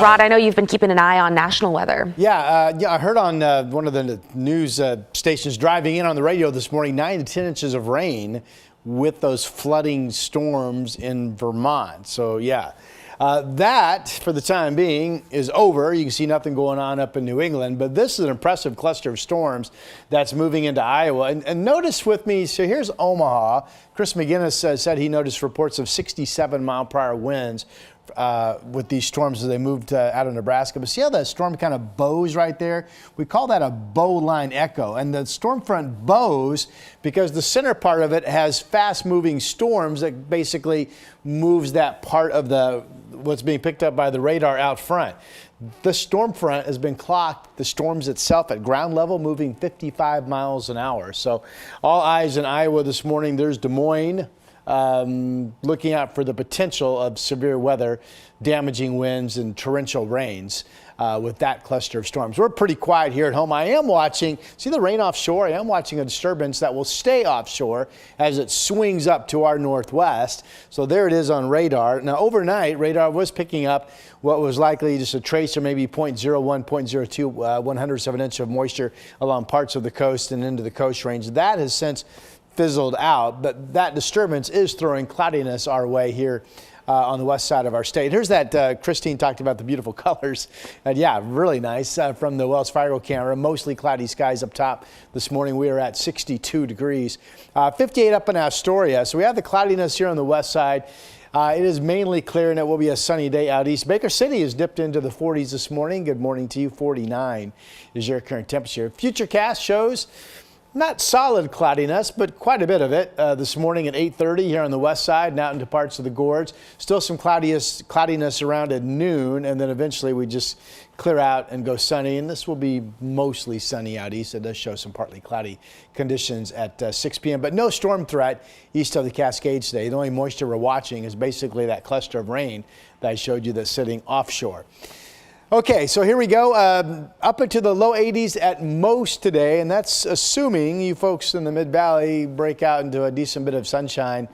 Rod, I know you've been keeping an eye on national weather. Yeah, I heard on one of the news stations driving in on the radio this morning, 9 to 10 inches of rain with those flooding storms in Vermont. So, yeah, that for the time being is over. You can see nothing going on up in New England, but this is an impressive cluster of storms that's moving into Iowa. And notice with me, so here's Omaha. Chris McGinnis said he noticed reports of 67-mile-per-hour winds with these storms as they moved out of Nebraska. But see how that storm kind of bows right there? We call that a bow line echo. And the storm front bows because the center part of it has fast moving storms that basically moves that part of what's being picked up by the radar out front. The storm front has been clocked, the storms itself at ground level, moving 55 miles an hour. So all eyes in Iowa this morning. There's Des Moines. Looking out for the potential of severe weather, damaging winds and torrential rains with that cluster of storms. We're pretty quiet here at home. I am watching, see the rain offshore? I am watching a disturbance that will stay offshore as it swings up to our northwest. So there it is on radar. Now overnight, radar was picking up what was likely just a trace or maybe 0.01, 0.02 100ths of an inch of moisture along parts of the coast and into the coast range. That has since fizzled out, but that disturbance is throwing cloudiness our way here on the west side of our state. Here's that Christine talked about the beautiful colors. And yeah, really nice from the Wells Fargo camera. Mostly cloudy skies up top this morning. We are at 62 degrees. 58 up in Astoria. So we have the cloudiness here on the west side. It is mainly clear and it will be a sunny day out east. Baker City has dipped into the 40s this morning. Good morning to you. 49 is your current temperature. Futurecast shows not solid cloudiness, but quite a bit of it this morning at 8:30 here on the west side and out into parts of the gorge. Still some cloudiness around at noon, and then eventually we just clear out and go sunny. And this will be mostly sunny out east. It does show some partly cloudy conditions at 6 p.m., but no storm threat east of the Cascades today. The only moisture we're watching is basically that cluster of rain that I showed you that's sitting offshore. Okay, so here we go, up into the low 80s at most today, and that's assuming you folks in the Mid-Valley break out into a decent bit of sunshine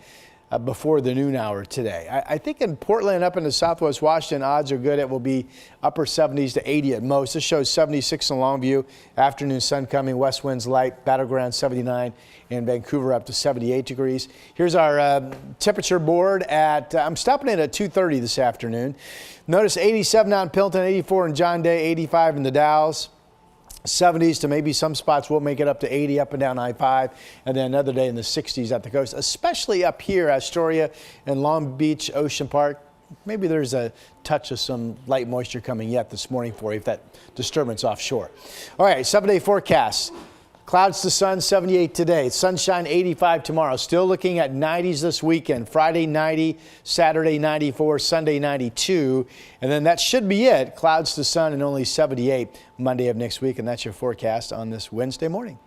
before the noon hour today. I think in Portland up into southwest Washington, odds are good. It will be upper 70s to 80 at most. This shows 76 in Longview. Afternoon sun coming, west winds light, battleground 79, and Vancouver up to 78 degrees. Here's our temperature board at, I'm stopping it at 2:30 this afternoon. Notice 87 out in Pilton, 84 in John Day, 85 in the Dalles. 70s to maybe some spots will make it up to 80 up and down I-5, and then another day in the 60s at the coast, especially up here, Astoria and Long Beach, Ocean Park. Maybe there's a touch of some light moisture coming yet this morning for you if that disturbance offshore. All right, 7-day forecast. Clouds to sun, 78 today. Sunshine, 85 tomorrow. Still looking at 90s this weekend. Friday, 90, Saturday, 94, Sunday, 92. And then that should be it. Clouds to sun and only 78 Monday of next week. And that's your forecast on this Wednesday morning.